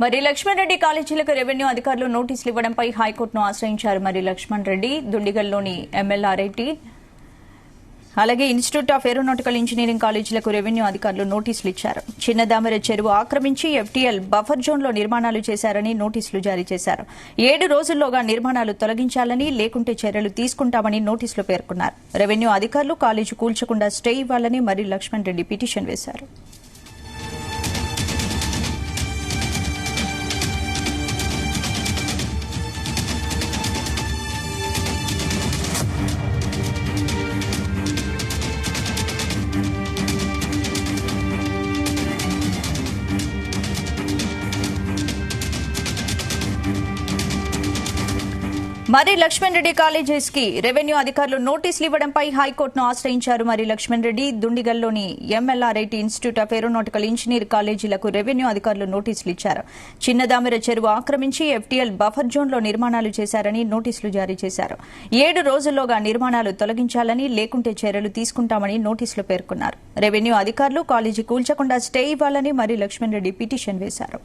మరి లక్ష్మణ్ రెడ్డి కాలేజీలకు రెవెన్యూ అధికారులు నోటీసులు ఇవ్వడంపై హైకోర్టును ఆశ్రయించారు. మరి లక్ష్మణ్ రెడ్డి దుండిగల్లోని ఎంఎల్ఆర్ఐటీ అలాగే ఇన్స్టిట్యూట్ ఆఫ్ ఏరోనాటికల్ ఇంజనీరింగ్ కాలేజీలకు రెవెన్యూ అధికారులు నోటీసులు ఇచ్చారు. చిన్నదామెర చెరువు ఆక్రమించి ఎఫ్టీఎల్ బఫర్ జోన్లో నిర్మాణాలు చేశారని నోటీసులు జారీ చేశారు. 7 రోజుల్లోగా నిర్మాణాలు తొలగించాలని, లేకుంటే చర్యలు తీసుకుంటామని నోటీసులు పేర్కొన్నారు. రెవెన్యూ అధికారులు కాలేజీ కూల్చకుండా స్టే ఇవ్వాలని మరి లక్ష్మణ్ రెడ్డి పిటిషన్ వేశారు. మరి లక్ష్మణ్ రెడ్డి కాలేజెస్ కి రెవెన్యూ అధికారులు నోటీసులు ఇవ్వడంపై హైకోర్టును ఆశ్రయించారు. మరి లక్ష్మణ్ రెడ్డి దుండిగల్లోని MLRIT institute of aeronautical engineer కాలేజీలకు రెవెన్యూ అధికారులు నోటీసులు ఇచ్చారు. చిన్నదామెర చెరువు ఆక్రమించి ఎఫ్టీఎల్ బఫర్ జోన్లో నిర్మాణాలు చేశారని నోటీసులు జారీ చేశారు. 7 రోజుల్లోగా నిర్మాణాలు తొలగించాలని, లేకుంటే చర్యలు తీసుకుంటామని నోటీసులు పేర్కొన్నారు. రెవెన్యూ అధికారులు కాలేజీ కూల్చకుండా స్టే ఇవ్వాలని మరి లక్ష్మణ్ రెడ్డి పిటిషన్ వేశారు.